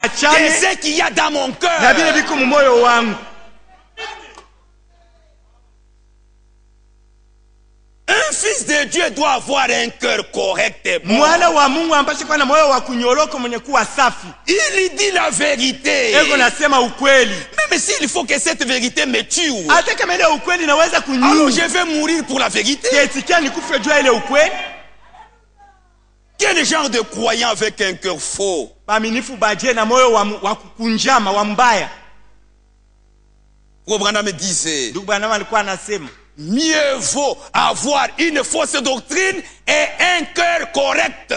de ce qu'il y a dans mon cœur. Un fils de Dieu doit avoir un cœur correct et bon. Il dit la vérité. Même s'il faut que cette vérité me tue. Alors je vais mourir pour la vérité. Quel genre de croyant avec un cœur faux? Branham me disait, mieux vaut avoir une fausse doctrine et un cœur correct.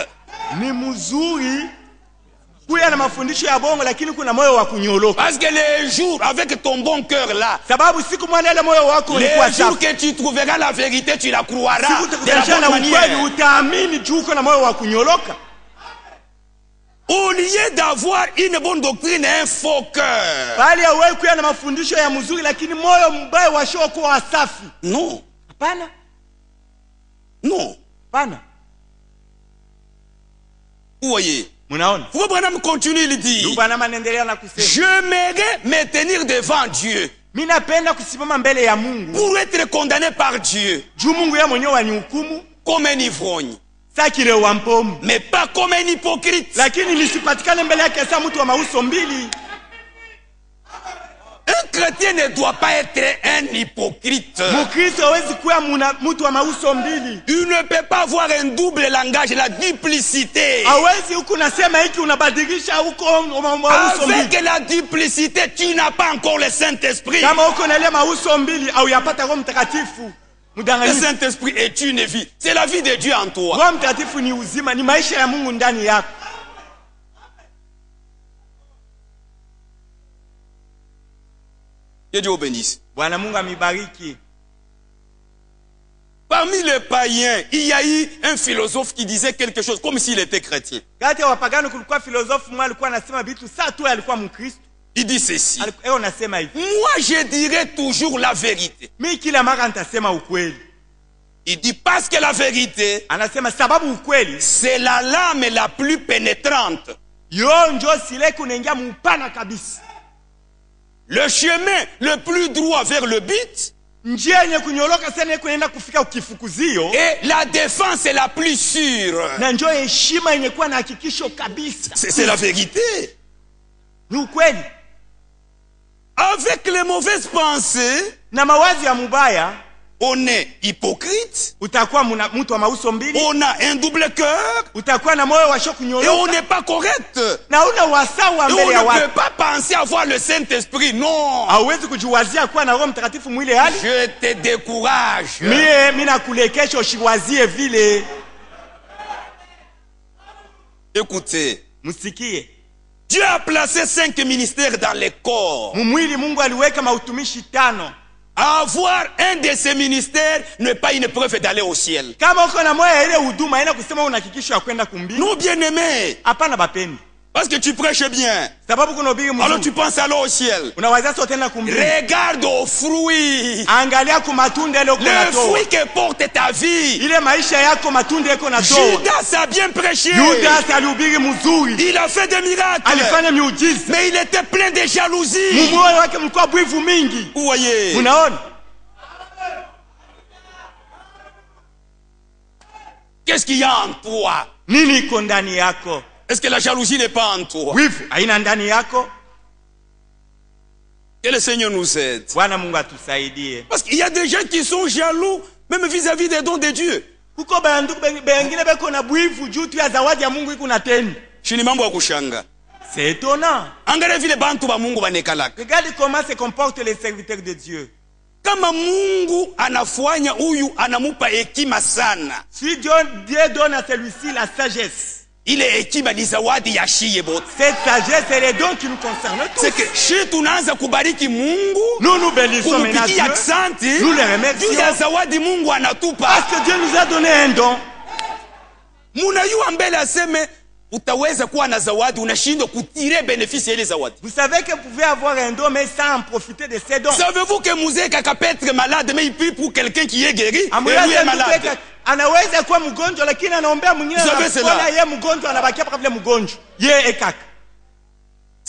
Parce que les jours avec ton bon cœur là, les jours que tu trouveras la vérité, tu la croiras de la bonne manière. Au lieu d'avoir une bonne doctrine et un faux cœur. Non. Non. Vous voyez? Vous Branham continue, il dit, j'aimerais me tenir devant Dieu pour être condamné par Dieu comme un ivrogne, mais pas comme un hypocrite. Un chrétien ne doit pas être un hypocrite. Il ne peut pas avoir un double langage, la duplicité. Avec la duplicité, tu n'as pas encore le Saint-Esprit. Le Saint-Esprit est une vie. C'est la vie de Dieu en toi. Que Dieu bénisse. Parmi les païens, il y a eu un philosophe qui disait quelque chose comme s'il était chrétien. Il dit ceci. Moi, je dirais toujours la vérité. Il dit parce que la vérité, c'est la lame la plus pénétrante. Le chemin le plus droit vers le but et la défense est la plus sûre. C'est la vérité. Avec les mauvaises pensées, on est hypocrite, on a un double cœur, et on n'est pas correct. Et on ne peut pas penser avoir le Saint-Esprit, non. Je te décourage. Écoutez, Dieu a placé 5 ministères dans les corps. Avoir un de ces ministères n'est pas une preuve d'aller au ciel. Nous bien-aimés, parce que tu prêches bien, alors tu penses aller au ciel. Regarde aux fruits. Le fruit que porte ta vie. Judas a bien prêché. Il a fait des miracles. Mais il était plein de jalousie. Vous voyez? Qu'est-ce qu'il y a en toi? Est-ce que la jalousie n'est pas en toi? Que le Seigneur nous aide. Parce qu'il y a des gens qui sont jaloux, même vis-à-vis des dons de Dieu. C'est étonnant. Regardez comment se comportent les serviteurs de Dieu. Si Dieu donne à celui-ci la sagesse, cette sagesse est le don qui nous concerne tous. C'est que nous bénissons maintenant Dieu, nous les remercions, parce que Dieu nous a donné un don. Vous savez que vous pouvez avoir un don mais sans en profiter de ces dons. Savez-vous que Mouzeka peut être malade mais il prie pour quelqu'un qui est guéri et lui est malade?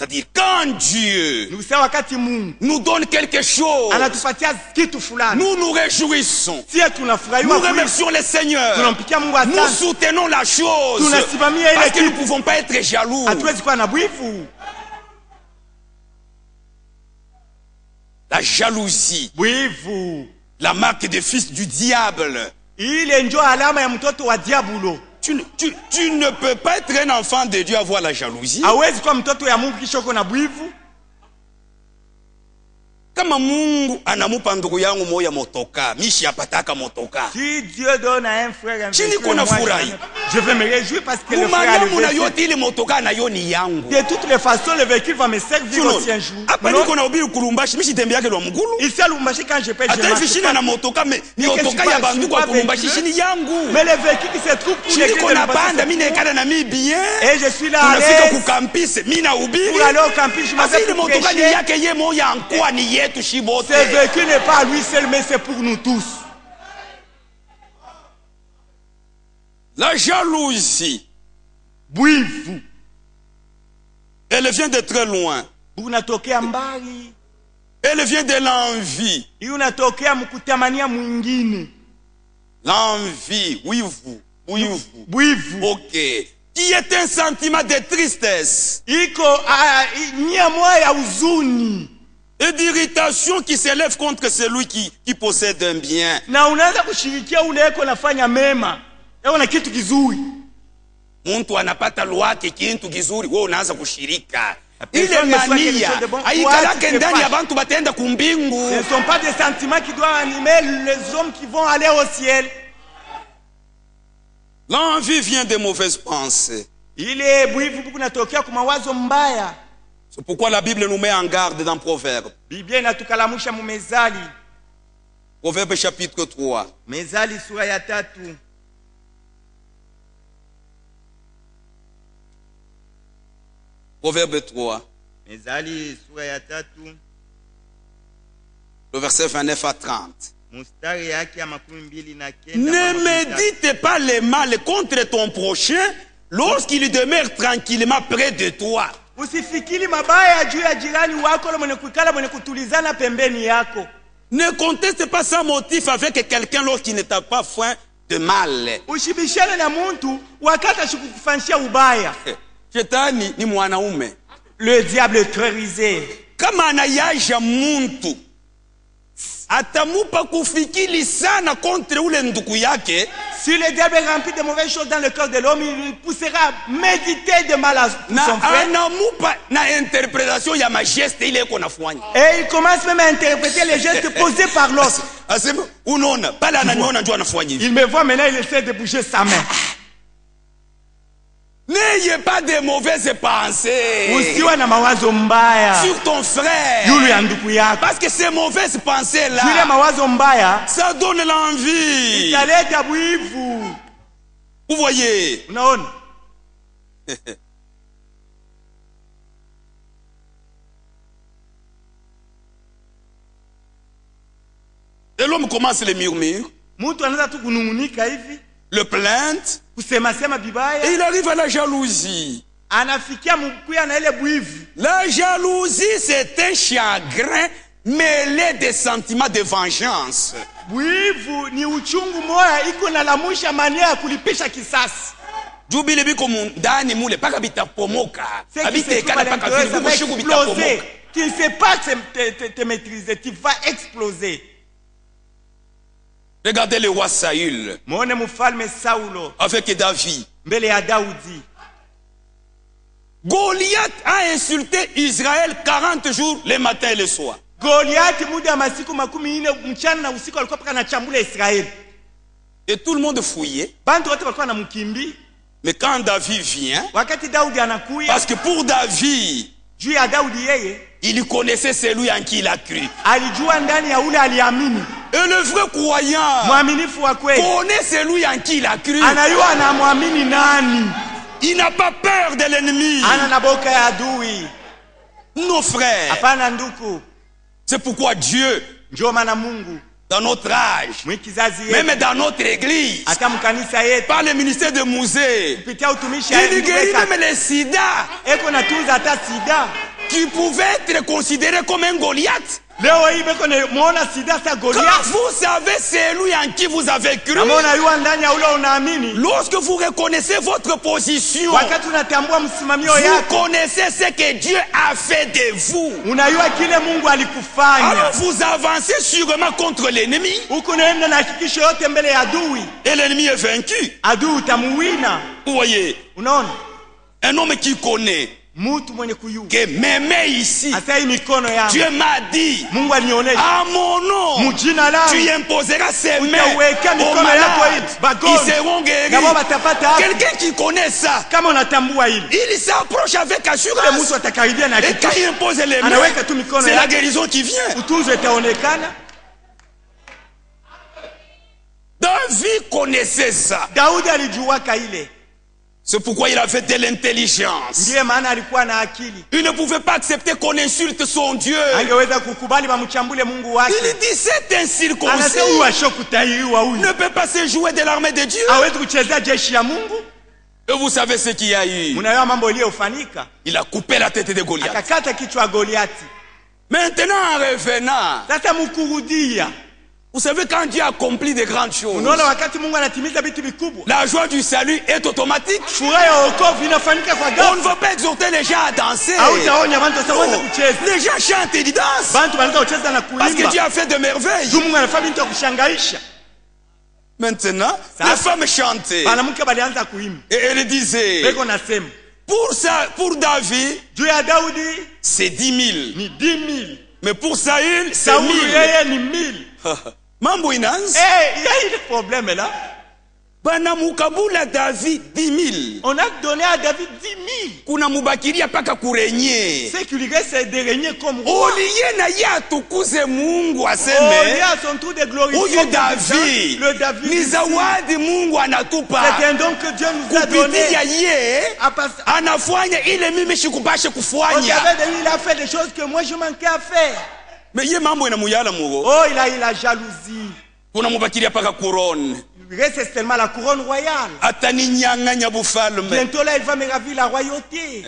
C'est-à-dire, quand Dieu nous donne quelque chose, nous nous réjouissons. Nous remercions le Seigneur. Nous soutenons la chose. Parce que nous ne pouvons pas être jaloux. La jalousie, la marque des fils du diable. Tu ne peux pas être un enfant de Dieu avoir la jalousie. Kama Mungu anamupa ndugu yangu moya motoka, mishi apataka motoka. Si Dieu donne à un frère un péché, je vais me réjouir parce que le frère a le véhicule. De toutes les façons, le véhicule va me servir aussi un jour. Ici à Lubumbashi, quand je paye, je marche. Mais le véhicule qui se trouve pour l'église de Lubumbashi. Et je suis là à l'aise. Pour aller au campus, je m'appelle pour prêcher. Ce véhicule n'est pas à lui seul, mais c'est pour nous tous. La jalousie, elle vient de très loin. Elle vient de l'envie. L'envie, oui, vous. Ok. Qui est un sentiment de tristesse. Et d'irritation qui s'élève contre celui qui possède un bien. Muntu anapata lwake kintu kizuri, wewe unaanza kushirika. Ile mania haikalake ndani ya bantu batenda kumbingu. Ce ne sont pas des sentiments qui doivent animer les hommes qui vont aller au ciel. L'envie vient des mauvaises pensées. C'est pourquoi la Bible nous met en garde dans Proverbe. Proverbe chapitre 3. Proverbe 3. Le verset 29 à 30. Ne médite pas le mal contre ton prochain lorsqu'il demeure tranquillement près de toi. Ne conteste pas sans motif avec quelqu'un lorsqu'il ne t'a pas faim de mal. Shetani ni mwanaume. Le diable est très rusé. Kama anayaja muntu atamupa kufikiri sana contre ule ndugu yake. Si le diable est rempli de mauvaises choses dans le cœur de l'homme, il poussera à méditer de mal à son frère. Et il commence même à interpréter les gestes posés par l'autre. Il me voit maintenant, il essaie de bouger sa main. N'ayez pas de mauvaises pensées sur ton frère. Parce que ces mauvaises pensées-là, ça donne l'envie. Vous voyez? Et l'homme commence les murmures, le plainte, et il arrive à la jalousie. La jalousie, c'est un chagrin mêlé des sentiments de vengeance. Tu ne sais pas te maîtriser, tu vas exploser. Regardez le roi Saül avec David. Goliath a insulté Israël 40 jours le matin et le soir. Et tout le monde fouillait. Mais quand David vient, parce que pour David, il connaissait celui en qui il a cru. Et le vrai croyant connaît celui en qui il a cru. Il n'a pas peur de l'ennemi. Nos frères. C'est pourquoi Dieu, dans notre âge, même dans notre église, par le ministère de Mouzé, il guérit même le sida. qui pouvait être considéré comme un Goliath. Quand vous savez c'est lui en qui vous avez cru, lorsque vous reconnaissez votre position, vous connaissez ce que Dieu a fait de vous. Alors vous avancez sûrement contre l'ennemi. Et l'ennemi est vaincu. Vous voyez, un homme qui connaît que même ici, Dieu m'a dit, à mon nom, tu imposeras ses mains aux malades, ils seront guéris. Quelqu'un qui connaît ça, il s'approche avec assurance. Et quand il impose les mains, c'est la guérison qui vient. David connaissait ça. C'est pourquoi il avait de l'intelligence. Il ne pouvait pas accepter qu'on insulte son Dieu. Il dit cet incirconcis ne peut pas se jouer de l'armée de Dieu. Et vous savez ce qu'il y a eu. Il a coupé la tête de Goliath. Maintenant en revenant, vous savez, quand Dieu accomplit de grandes choses, la joie du salut est automatique. On ne veut pas exhorter les gens à danser. Les gens chantent et ils dansent. Parce que Dieu a fait de merveilles. Maintenant, les femmes chantaient. Et elles disaient, pour David, c'est 10 000. Mais pour Saül, c'est 1000. Mambo inanzi. Il y a eu des problèmes là. Bana mukabula David 10 000. On a donné à David 10 000. Kuna mubakiria paka kurenye. Ce qui lui reste c'est de régner comme roi. Oliye na ya tukuze Mungu aseme. Oliye a son tour de glorifier. Huyu David. Le David. Ni zawadi Mungu anatupa. C'est un don que Dieu nous a donné. Kupitia ye. Anafanya ile mimi shikupashe kufanya. Il a fait des choses que moi je manquais à faire. Mais ye mambo ina muyala mugo. Oh, il a eu la jalousie. Kuna mubakiria paka couronne. Il reste seulement la couronne royale. Atani nyanganya bufalme. Bientôt là il va me ravir la royauté.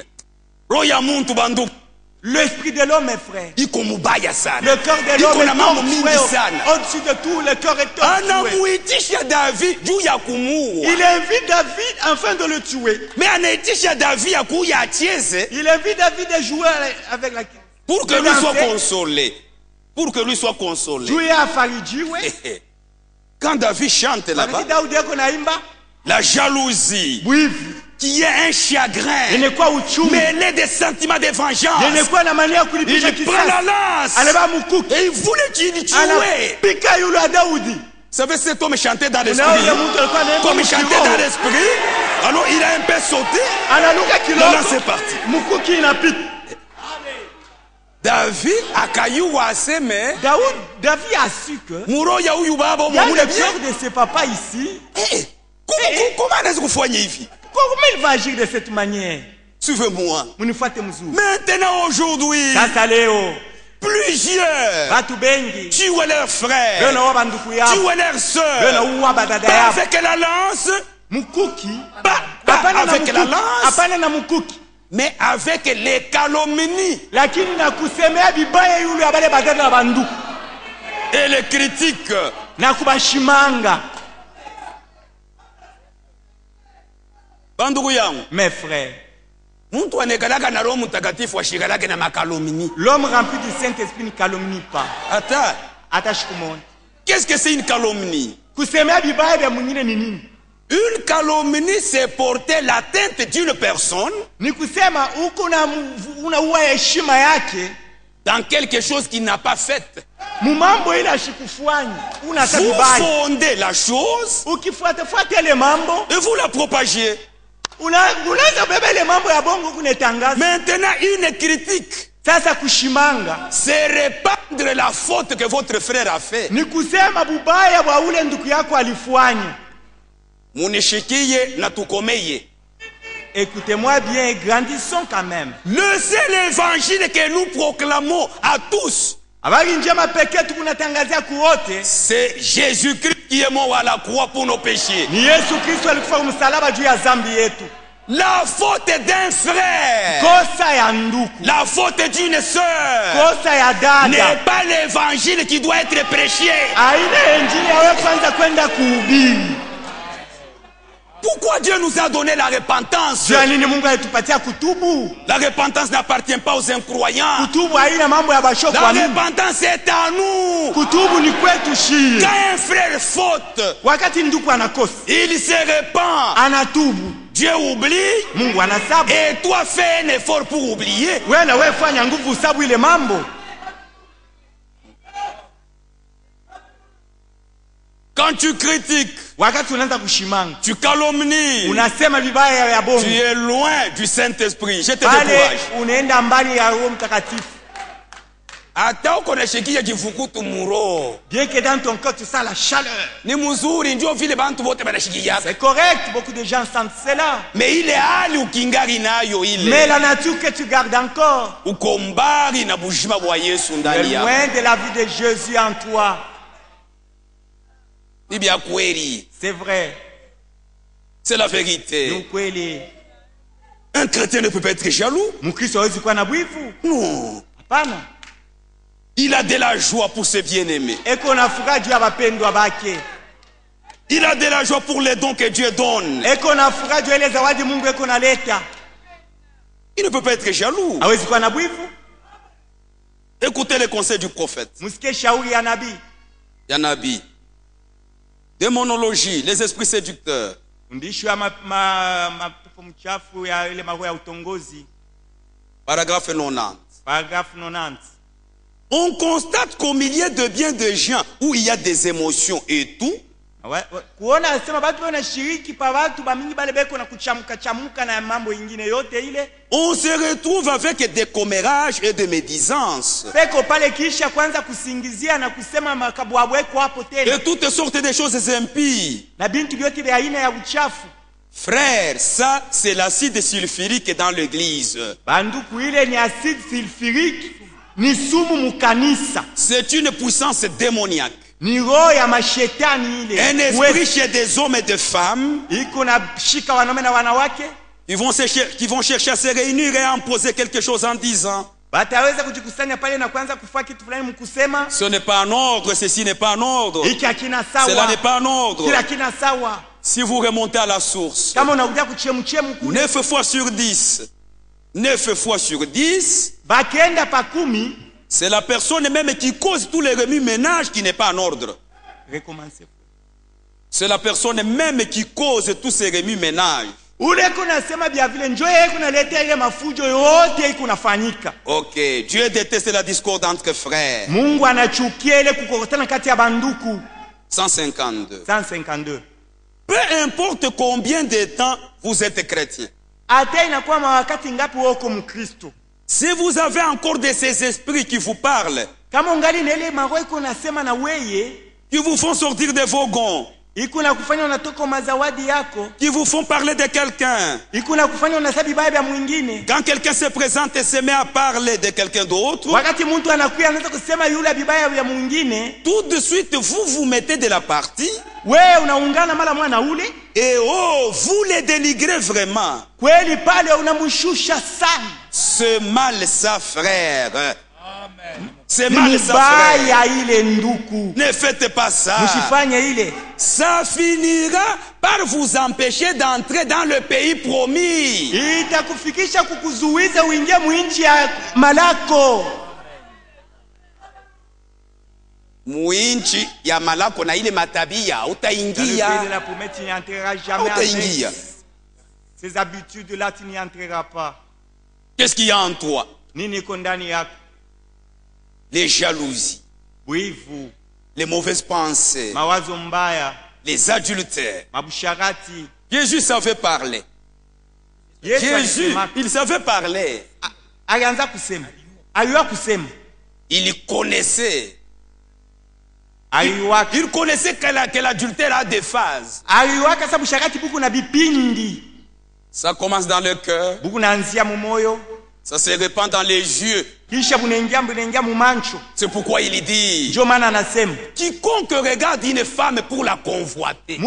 Roya muntu bandu. L'esprit de l'homme, mes frères. Le cœur de l'homme est au-dessus de tout, le cœur est au-dessus. Il invite David afin de le tuer. Mais il invite David à jouer avec la... Pour que lui soit consolé. Pour que lui soit consolé. Jouer à Faridji, oui. Quand David chante là-bas, la jalousie, oui, qui est un chagrin, mêlé des sentiments de vengeance, il prend la lance et il voulait qu'il tue. Vous savez, cet homme chantait dans l'esprit. Comme il chantait dans l'esprit, alors il a un peu sauté. La lance est partie. David a caillou à ses mains. David a su que il y a le cœur de ses papas ici. Comment il va agir de cette manière? Suivez-moi. Maintenant, aujourd'hui, plusieurs tuent leurs frères, tuent leurs soeurs, pas avec la lance, pas avec la lance, mais avec les calomnies et les critiques. Mes frères, l'homme rempli du Saint-Esprit ne calomnie pas. Qu'est-ce que c'est une calomnie? Une calomnie, c'est porter l'atteinte d'une personne dans quelque chose qu'il n'a pas fait. Vous fondez la chose et vous la propagez. Maintenant, une critique, c'est répandre la faute que votre frère a fait. Écoutez-moi bien et grandissons quand même. Le seul évangile que nous proclamons à tous, c'est Jésus-Christ qui est mort à la croix pour nos péchés. La faute d'un frère, kosa ya nduku, la faute d'une sœur, kosa ya dada n'est pas l'évangile qui doit être prêché. Aina injili yawe kwanza kwenda kuhubiri. Pourquoi Dieu nous a donné la repentance? La repentance n'appartient pas aux incroyants. La repentance est à nous. Quand un frère faute, il se repent. Dieu oublie. Et toi fais un effort pour oublier. Quand tu critiques, tu calomnies, tu es loin du Saint-Esprit. Je te décourage. Bien que dans ton corps tu sens la chaleur. C'est correct, beaucoup de gens sentent cela. Mais la nature que tu gardes encore, loin de la vie de Jésus en toi. C'est vrai. C'est la vérité. Un chrétien ne peut pas être jaloux. Non. Il a de la joie pour ses bien-aimés. Il a de la joie pour les dons que Dieu donne. Il ne peut pas être jaloux. Écoutez les conseils du prophète. Yanabi. Démonologie, les esprits séducteurs. Paragraphe 90. On constate qu'au milieu de bien de gens où il y a des émotions et tout, on se retrouve avec des commérages et des médisances. Et toutes sortes de choses impies. Frère, ça c'est l'acide sulfurique dans l'église. C'est une puissance démoniaque. Un esprit chez des hommes et des femmes qui vont chercher à se réunir et à imposer quelque chose en disant ce n'est pas en ordre, ceci n'est pas en ordre, cela n'est pas en ordre. Si vous remontez à la source, 9 fois sur 10, c'est la personne même qui cause tous les remue-ménages qui n'est pas en ordre. C'est la personne même qui cause tous ces remue-ménages. Ok, Dieu déteste la discorde entre frères. 152. Peu importe combien de temps vous êtes chrétien. Si vous avez encore de ces esprits qui vous parlent, qui vous font sortir de vos gonds, qui vous font parler de quelqu'un, quand quelqu'un se présente et se met à parler de quelqu'un d'autre, tout de suite vous vous mettez de la partie et vous les dénigrez vraiment. C'est mal ça, frère. C'est mal ça, frère. Ne faites pas ça. Ça finira par vous empêcher d'entrer dans le pays promis. Muinchi ya malako na ile matabia utaingia. Ces habitudes-là, tu n'y entreras pas. Qu'est-ce qu'il y a en toi? Les jalousies, les mauvaises pensées, les adultères. Jésus savait parler. Jésus, il savait parler. Il connaissait. Il connaissait que l'adultère a des phases. Ça commence dans le cœur. Ça se répand dans les yeux. C'est pourquoi il dit quiconque regarde une femme pour la convoiter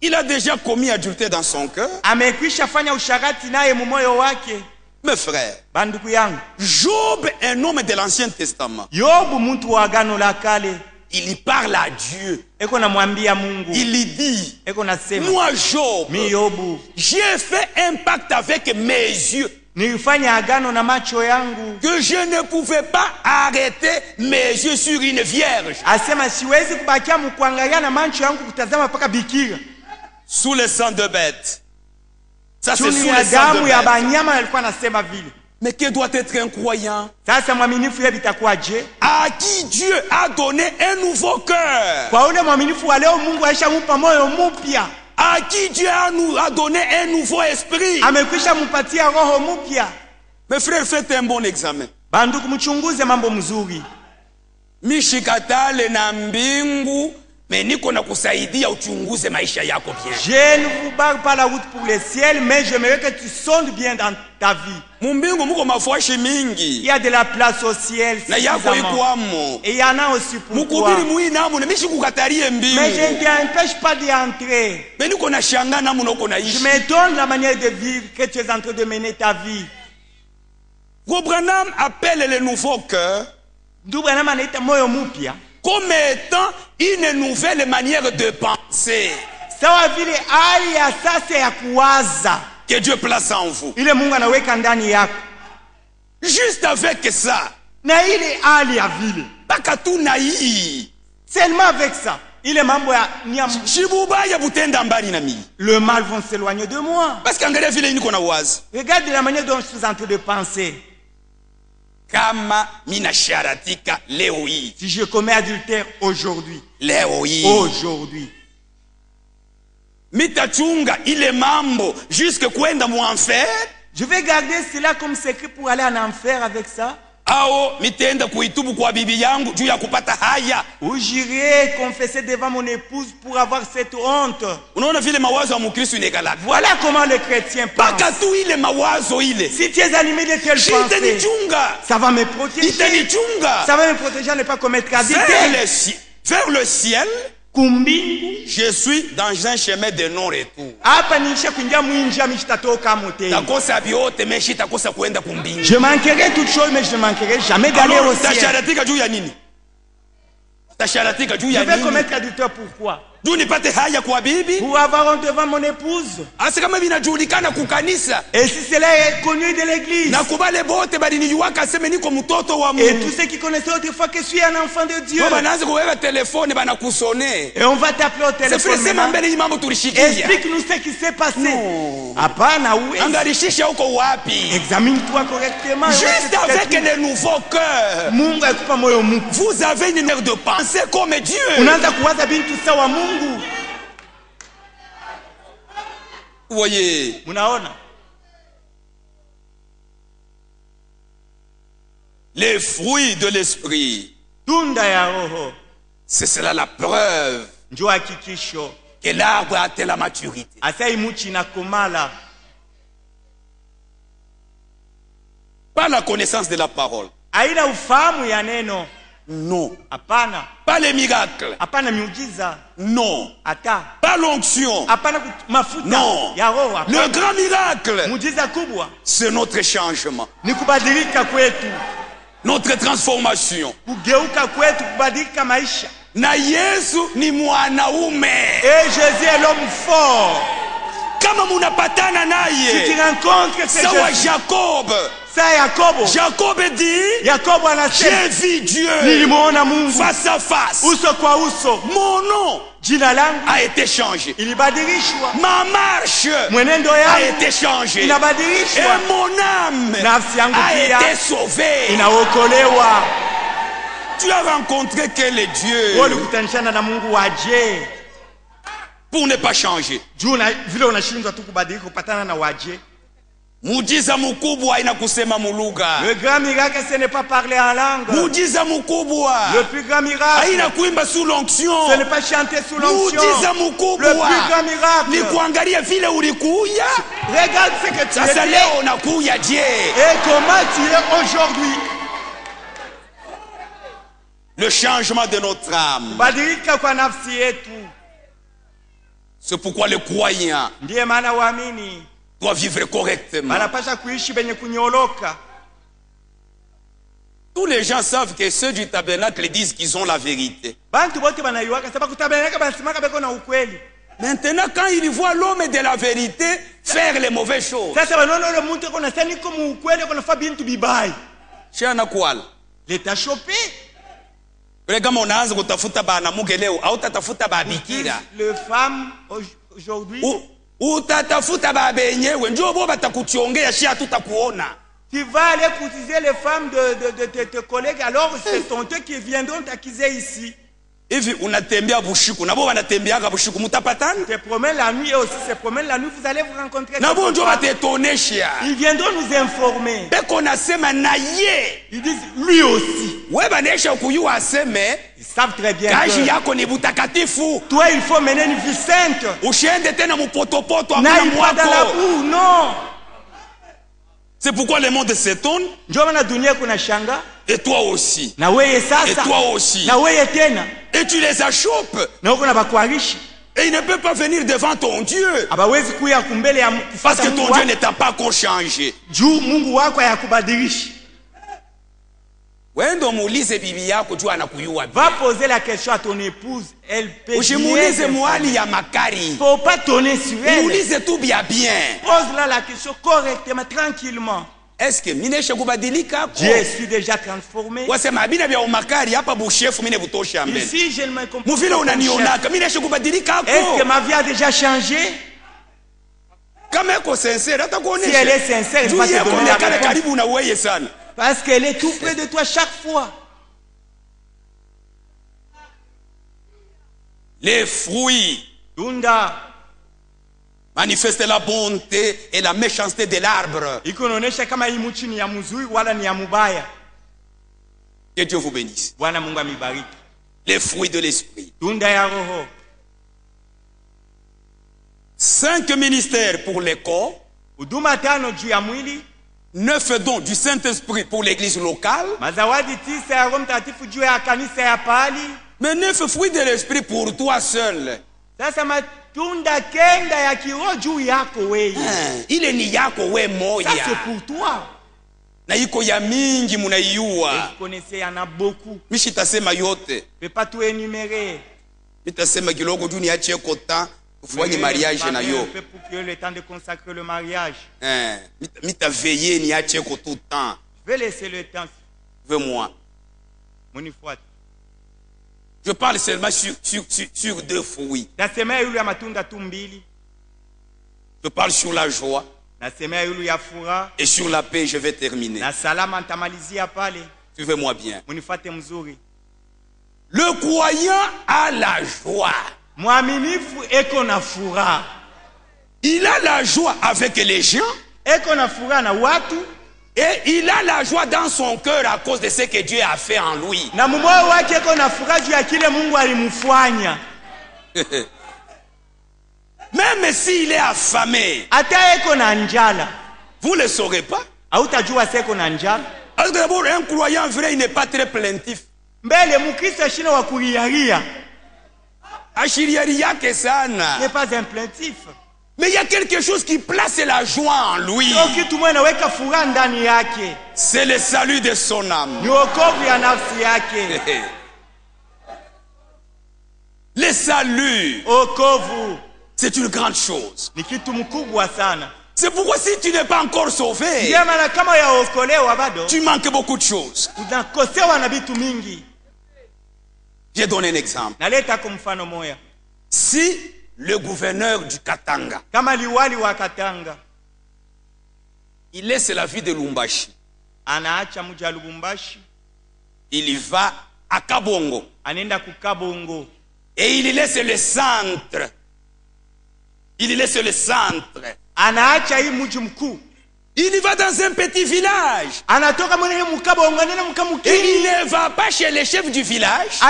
Il a déjà commis adultère dans son cœur. Amekwisha fanya usharati naye mu moyo wake. Mes frères, banduku yangu, Job, un homme de l'Ancien Testament, Yobu muntu wa agano la kale, il parle à Dieu. eko namwambia Mungu, il lui dit, eko nasema, moi Job, mi Yobu, j'ai fait un pacte avec mes yeux, nilifanya agano na macho yangu, que je ne pouvais pas arrêter mes yeux sur une vierge. Asema siwezi kubakia mkuangalia na macho yangu kutazama paka bikira. Sous le sang de bêtes. Ça c'est sous Chuni le ya sang de damu ya bêtes. banyama alikuwa nasema vile. Mais que doit être un croyant? Sasa mwaminifu yeye bitakuwaje? À qui Dieu a donné un nouveau cœur. Kwa ule mwaminifu wa leo Mungu aishamupa moyo mpya. À qui Dieu a donné un nouveau esprit. Amekwisha mpatia roho mpya. Mes frères, faites un bon examen. Banduku mchunguze mambo mzuri. Mishikatale na mbingu, mais niko na kusaidia uchunguze maisha yako bien. Je ne vous parle pas la route pour le ciel, mais j'aimerais que tu sondes bien dans ta vie. Mumbingu muko mafuashi mingi. Il y a de la place au ciel. Na yako ikwamo. Et il y en a aussi pour toi. Mukubiri muinamu ne mishikukatarie mbingu. Mais je ne t'empêche pas d'y entrer. Mais niko na shanga namu noko na ishi. Je m'étonne la manière de vivre que tu es en train de mener ta vie. Branham appelle le nouveau cœur comme étant une nouvelle manière de penser que Dieu place en vous. Juste avec ça, seulement avec ça, le mal va s'éloigner de moi. Parce Regarde la manière dont je suis en train de penser. Kama mina sharatika leo hii. Si je commets adultère aujourd'hui. Leo hii. Aujourd'hui. Mitachunga ile mambo jusque kwenda mu enfer. Je vais garder cela comme secret pour aller en enfer avec ça. Ao mitenda kuitubu kwa bibi yangu juu ya kupata haya. Ou j'irai confesser devant mon épouse pour avoir cette honte. Unaona vile mawazo ya Mkristo inekala. Voilà comment les chrétiens pensent. Paka tu ile mawazo ile. Si tu es animé de telle pensée, ça va me protéger. Ça va me protéger à ne pas commettre adultère. Vers le ciel, kumbingu, je suis dans un chemin de non-retour. Hapa nisha kuingia mwinja mishitatoka motei. Takosa biote meshi takosa kuenda kumbingu. Je manquerai toute chose mais je ne manquerai jamais d'aller au ciel. Tasharatika juu ya nini? Tasharatika juu ya nini? Je vais commettre adultère pourquoi? Juu nipate haya kwa bibi? Pour avoir honte devant mon épouse. Asa kama vinajulikana kukanisa. Et si cela est connu de l'église. Na kubale bote balinijuaka seme niko mtoto wa Mungu. Et tous ceux qui connaissaient autrefois que je suis un enfant de Dieu. Banaanza kuweka telefone banakusone. Et on va t'appeler au téléphone. Sema mbele hii mambo tulishikia. Explique-nous ce qui s'est passé. Hapana où est? Angalishisha huko wapi? Examine-toi correctement. Juste avec le nouveau cœur. Mungu akupa moyo mpya. Vous avez une manière de penser comme Dieu. Unaanza kuwaza bintu sawa Mungu. Vous voyez? Munaona? Les fruits de l'esprit. Tunda ya roho. C'est cela la preuve. Njoo hakikisho. Que l'arbre a atteint la maturité. Asai muchi na komala. Pas la connaissance de la parole. Haina ufahamu ya neno. Non. Hapana. Pas les miracles. Hapana miujiza. Non. Ata. Pas l'onction. Hapana mafuta. Non. Ya roho. Le grand miracle. Muujiza kubwa. C'est notre changement. Ni kubadilika kwetu. Notre transformation. Kugeuka kwetu, kubadilika maisha. Na Yesu ni mwanaume. Et Jésus est l'homme fort. Kama munapatana naye. Si tu rencontres ce Sawa Jacob. Ça Yakobo. Jacob dit, Yakobo anasema, j'ai vu Dieu nilimuona Mungu face à face. Uso kwa uso. Mon nom jina langu a été changé. Ilibadilishwa. Ma marche mwenendo yangu a été changé. Inabadilishwa. Et mon âme nafsi yangu a pia été sauvée. Inaokolewa. Tu as rencontré quel est Dieu? Ulikutanisha na Mungu waje. Pour ne pas changer. Vile unashindwa tu kubadilika kupatana na waje. Muujiza mkubwa inakusema mulugha. Le grand miracle ce n'est pas parler en langue. Muujiza mkubwa. Le plus grand miracle. Haina kuimba sous l'onction. Ce n'est pas chanter sous l'onction. Muujiza mkubwa. Le plus grand miracle. Ni kuangalia vile ulikuya. Regarde ce que tu es. Sasa leo unakuya je? Et comment tu es aujourd'hui? Le changement de notre âme. Badilika kwa nafsi yetu. C'est pourquoi le croyant ndiye maana waamini doit vivre correctement. wanapaswa kuishi benye kunyoloka. Tous les gens savent que ceux du tabernacle disent qu'ils ont la vérité. Bantu bote banayuaka sababu kutabernacle banasimaka beko na ukweli. Maintenant, quand ils voient l'homme de la vérité faire les mauvaises choses, sasa wanaona ule mtu kuna sani kama ukweli kuna fa bintu bibai. Chana kwala. Leta choper. Kama unaanza kutafuta banamuke leo au utatafuta babikira. Le femme aujourd'hui utatafuta babenyewe njoo bo batakuchongea shia tutakuona. Tu vas aller courtiser les femmes de tes collègues alors c'est ton Dieu qui viendront t'accuser ici. Hivi unatembea bushiku na bo wanatembeaga bushiku mutapatana? Te promènes la nuit et aussi se promènent la nuit vous allez vous rencontrer. Na bo njoo batetonesha. Ils viendront nous informer. Beko nasema na ye. Ils disent lui aussi. Wewe banesha kuyua aseme ils savent très bien. Kaji yako ni butakatifu. Toi il faut mener une vie sainte. Ushende tena mupotopoto amuna mwako. Na dans la boue, non. C'est pourquoi le monde s'étonne. Njoo na dunia kuna shanga. Et toi aussi. Na wewe sasa. Et toi aussi. Na wewe tena. Et tu les achoppes. Na uko na bakwarishi. Et il ne peut pas venir devant ton Dieu. Abawezi kuya kumbele ya parce que ton Dieu ne t'a pas encore changé. Juu Mungu wako hayakubadilishi. Wendo muulize bibi yako juu anakuyua. Va poser la question à ton épouse, elle peut. Usimuulize mwali ya makari. Faut pas tonner sur elle. Muulize tout bien. Pose-la la question correctement, tranquillement. Est-ce que minesha kubadilika ko? Je suis déjà transformé. Wasema bina bya umakari hapa bushefu mine butosha mbele. Ici je ne me comprends pas. Muvile unanionaka minesha kubadilika ko? Est-ce que ma vie a déjà changé? Kama eko sincère atakuonesha. Si elle est sincère, elle va te donner la réponse. Karibu na wewe sana. Parce qu'elle est tout près de toi chaque fois. Les fruits manifestent la bonté et la méchanceté de l'arbre. Que Dieu vous bénisse. Les fruits de l'esprit. 5 ministères pour les corps. 9 dons du Saint-Esprit pour l'église locale. Mais 9 fruits de l'esprit pour toi seul. Il est ni yako we moya. Ça c'est pour toi. Na iko ya mingi munaiua. Vous connaissez, il y en a beaucoup. Mishitasema yote. Je ne peux pas tout énumérer. Mitasema kiloko juu niache kota kufanya mariage na yo. Pour que le temps de consacrer le mariage. Mita veiller niache ko tout temps. Je vais laisser le temps. Veux-moi. Je parle seulement sur 2 fruits. Je parle sur la joie. Et sur la paix, je vais terminer. Suivez-moi bien. Le croyant a la joie. Il a la joie avec les gens. Et il a la joie dans son cœur à cause de ce que Dieu a fait en lui. Même s'il est affamé, vous ne le saurez pas. Parce que d'abord, un croyant vrai, il n'est pas très plaintif. n'est pas un plaintif. Mais il y a quelque chose qui place la joie en lui. C'est le salut de son âme. Le salut, c'est une grande chose. C'est pourquoi si tu n'es pas encore sauvé, tu manques beaucoup de choses. J'ai donné un exemple. Si le gouverneur du Katanga, il laisse la vie de Lumbashi, il va à Kabongo, et il laisse le centre. Il laisse le centre. Il va dans un petit village. Et il ne va pas chez le chef du village,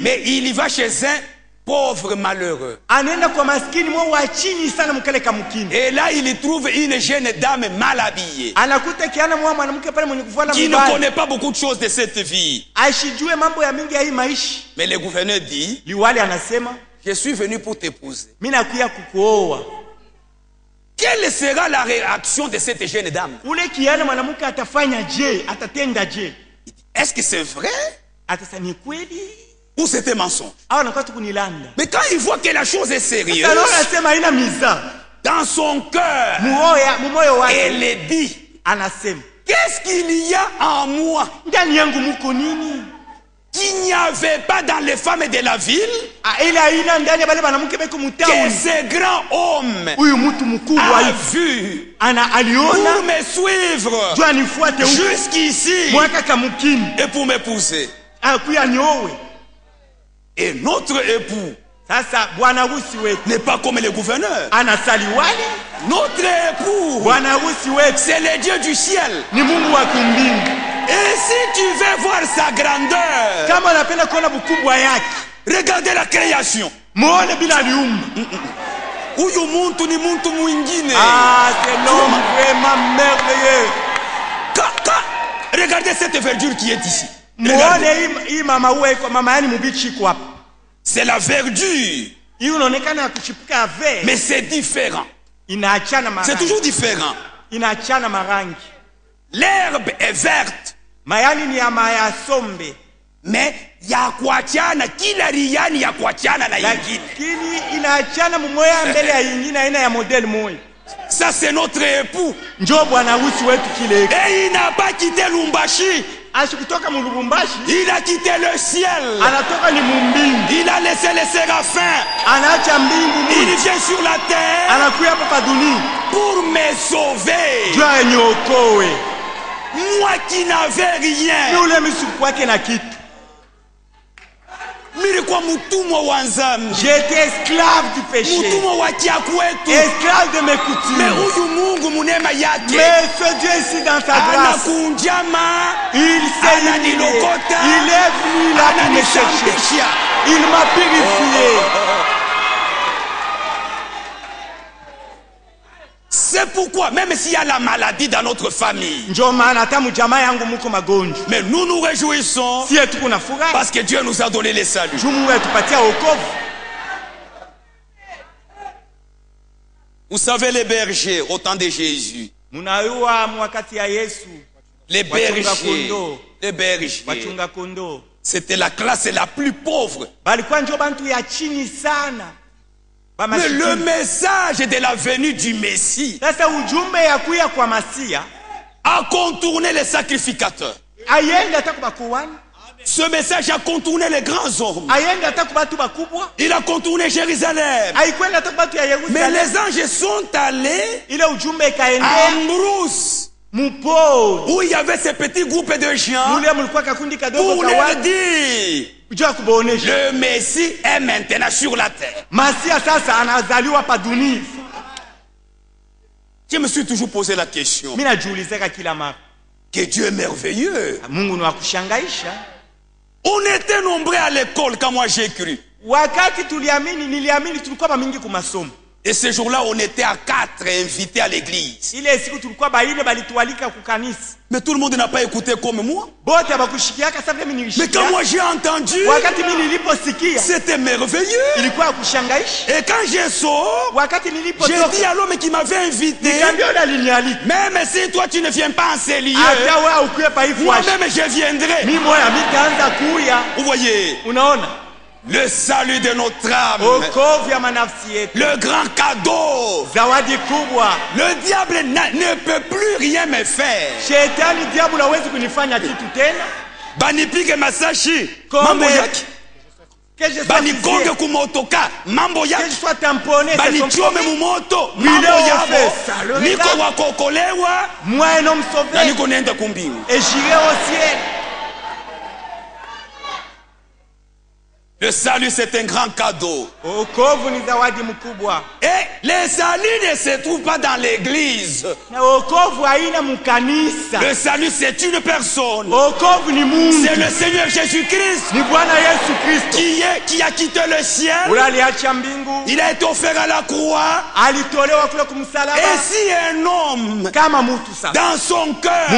mais il va chez un pauvre malheureux. Et là, il trouve une jeune dame mal habillée, qui ne connaît pas beaucoup de choses de cette vie. Mais le gouverneur dit, Je suis venu pour t'épouser. Mina kuya kukuoa. Quelle sera la réaction de cette jeune dame? Ule kiana mwanamke atafanya je? Atatenda je? Est-ce que c'est vrai? Atasa ni kweli? Ou c'était mensonge? Mais quand il voit que la chose est sérieuse, dans son cœur, elle dit, qu'est-ce qu'il y a en moi qu'il n'y avait pas dans les femmes de la ville, que ce grand homme a vu pour me suivre jusqu'ici et pour m'épouser. Et notre époux n'est pas comme le gouverneur. Notre époux, c'est le Dieu du ciel. Et si tu veux voir sa grandeur, regardez la création. Ah, c'est l'homme vraiment merveilleux. Regardez cette verdure qui est ici. C'est la verdure. Mais c'est différent. C'est toujours différent. L'herbe est verte. Mais yakuachana kila riani yakuachana na yingine. Ça c'est notre époux. Et il n'a pas quitté Lumbashi. Il a quitté le ciel. Il a laissé les séraphins. Il vient sur la terre pour me sauver. Moi qui n'avais rien. J'étais esclave du péché. Esclave de mes coutumes. Mais ce Dieu ici dans sa grâce, il s'est illuminé. Il est venu là pour me chercher. Il m'a purifié. C'est pourquoi, même s'il y a la maladie dans notre famille, mais nous nous réjouissons parce que Dieu nous a donné les saluts. Vous savez, les bergers au temps de Jésus, les bergers, c'était la classe la plus pauvre. Mais le message de la venue du Messie a contourné les sacrificateurs. Ce message a contourné les grands hommes. Il a contourné Jérusalem. Mais les anges sont allés à Brousse, où il y avait ces petits groupes de gens, pour leur dire: le Messie est maintenant sur la terre. Je me suis toujours posé la question. Que Dieu est merveilleux. On était nombreux à l'école quand moi j'ai cru. Et ce jour-là, on était à 4 invités à l'église. Mais tout le monde n'a pas écouté comme moi. Mais quand moi j'ai entendu, c'était merveilleux. Et quand je sors, j'ai dit à l'homme qui m'avait invité: même si toi tu ne viens pas en ces lieux, moi-même je viendrai. Vous voyez, le salut de notre âme, le grand cadeau. Le diable ne peut plus rien me faire. Banipige masashi, mambo yaki. Banigonge kumotoka, mambo yaki. Banichome mumoto, mambo yabo. Niko wakokolewa, na niko nenda kumbingu. Le salut, c'est un grand cadeau. Et le salut ne se trouve pas dans l'église. Le salut, c'est une personne. C'est le Seigneur Jésus-Christ qui a quitté le ciel. Il a été offert à la croix. Et si un homme, dans son cœur,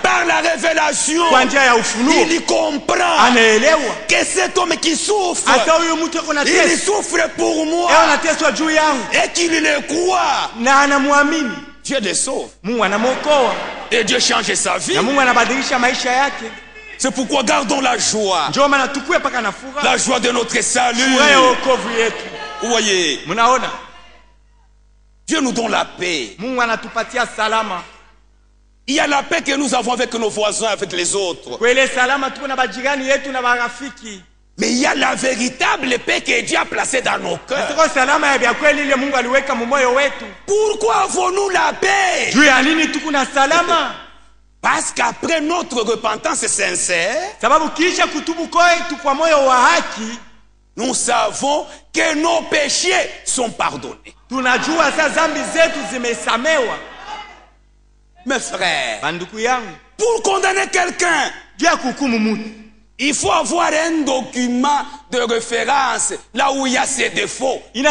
par la révélation, il comprend que cet homme qui qui souffre, il souffre pour moi et qu'il le croit, Dieu le sauve. Et Dieu change sa vie. C'est pourquoi gardons la joie. La joie de notre salut. Vous voyez, Dieu nous donne la paix. Il y a la paix que nous avons avec nos voisins, avec les autres. Mais il y a la véritable paix que Dieu a placée dans nos cœurs. Pourquoi avons-nous la paix? Parce qu'après notre repentance sincère, nous savons que nos péchés sont pardonnés. Mes frères, pour condamner quelqu'un, il faut avoir un document de référence là où il y a ses défauts. Mais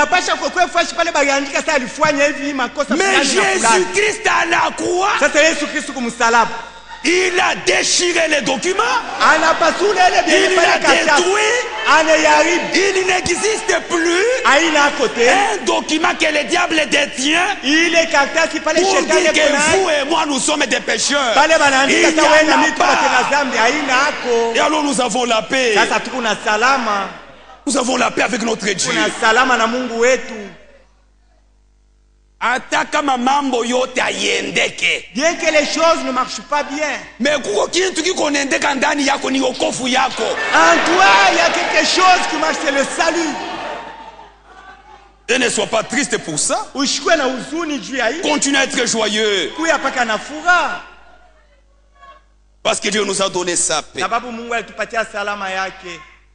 Jésus-Christ à la croix, il a déchiré les documents, il l'a détruit, il n'existe plus un document que le diable détient pour dire que vous et moi nous sommes des pécheurs. Il n'y en a pas. Et alors nous avons la paix. Nous avons la paix avec notre Dieu. Bien que les choses ne marchent pas bien, mais en toi il y a quelque chose qui marche, c'est le salut. Et ne sois pas triste pour ça. Continue à être joyeux. Parce que Dieu nous a donné sa paix.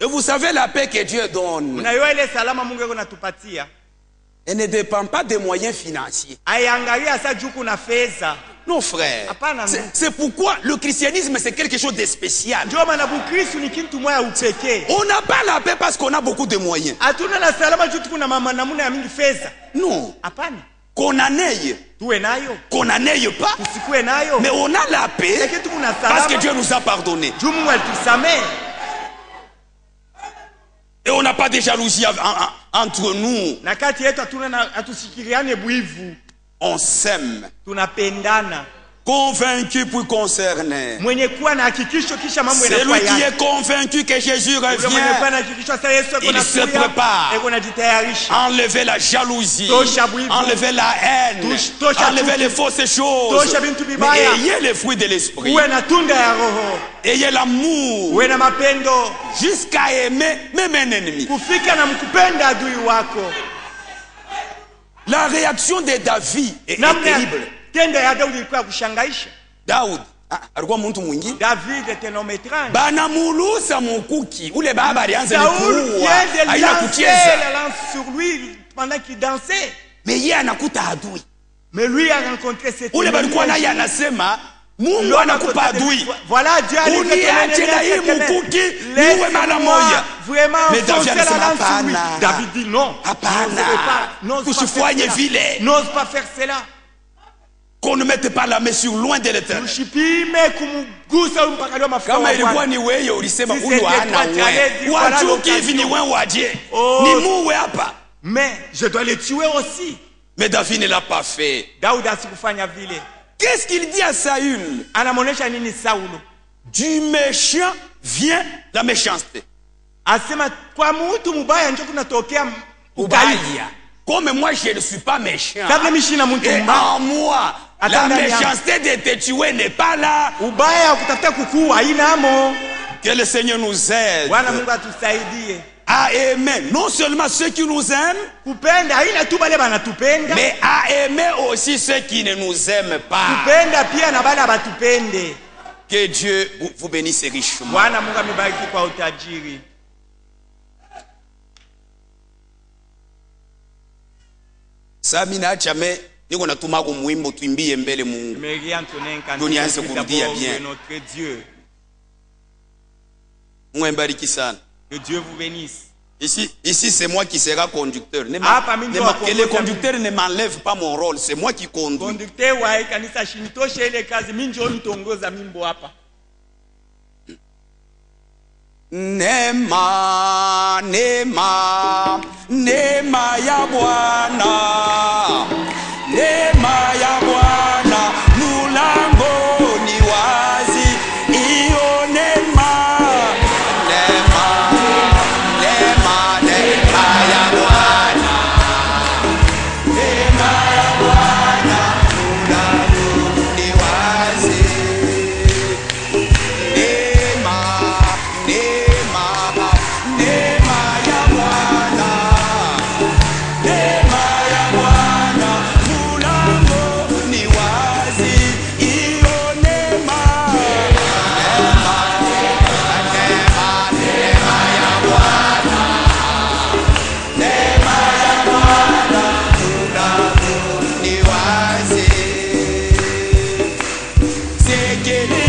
Et vous savez la paix que Dieu donne, elle ne dépend pas des moyens financiers. Non frère, c'est pourquoi le christianisme c'est quelque chose de spécial. On n'a pas la paix parce qu'on a beaucoup de moyens. Non. Qu'on en ait pas, mais on a la paix parce que Dieu nous a pardonné. Et on n'a pas de jalousie entre nous. On s'aime. Convaincu pour concerner. Celui qui est convaincu que Jésus revient, il se prépare. Enlever la jalousie, enlever la haine, enlever les fausses choses. Mais ayez les fruits de l'esprit. Ayez l'amour jusqu'à aimer même un ennemi. La réaction de David est terrible. Daoud alikuwa mtu mwingine. David était un homme étrange. Banamulusa mukuki ule baba alianza kuua. Haina kucheza. Sur lui pendant qu'il dansait. Mais yeye anakuta adui. Mais lui a rencontré cet ule balikuwa naye anasema Mungu anakupa adui. Voilà Dieu a uniache na hii mukuki niwe mara moja. Mais David anasema hapana. David dit non. Hapana. Tusifanye vile. N'ose pas faire cela. Qu'on ne mette pas la main sur loin de l'Éternel. Kama ilikuwa ni wewe ulisema huyu hana wewe. Wachuki hivi ni wewe waje. Ni muwe hapa. Mais je dois le tuer aussi. Mais David ne l'a pas fait. Qu'est-ce qu'il dit à Saül? Du méchant vient la méchanceté. Comme moi je ne suis pas méchant. Et en moi, la méchanceté de te tuer n'est pas là. Que le Seigneur nous aide à aimer non seulement ceux qui nous aiment, mais à aimer aussi ceux qui ne nous aiment pas. Que Dieu vous bénisse richement. Samina chame niko natuma kwa mwimbo tuimbie mbele Mungu. Dunia yanze kurudia bien. Mungu mbariki sana. Que Dieu vous bénisse. Ici c'est moi qui sera conducteur. Que le conducteur ne m'enlève pas mon rôle, c'est moi qui conduis. Conducteur wa kanisa shinitoshe ile kazi mimi ndio nitongoza mimbo hapa. Neema, neema, neema ya Bwana, neema ya Bwana, mulango ni wazi, iyo neema, neema, neema, neema ya Bwana, neema ya Bwana, mulango ni wazi, neema, neema, neema ya Bwana, neema ya Bwana, mulango ni wazi, iyo neema, neema, neema, neema ya Bwana, neema ya Bwana, mulango ni wazi, sekele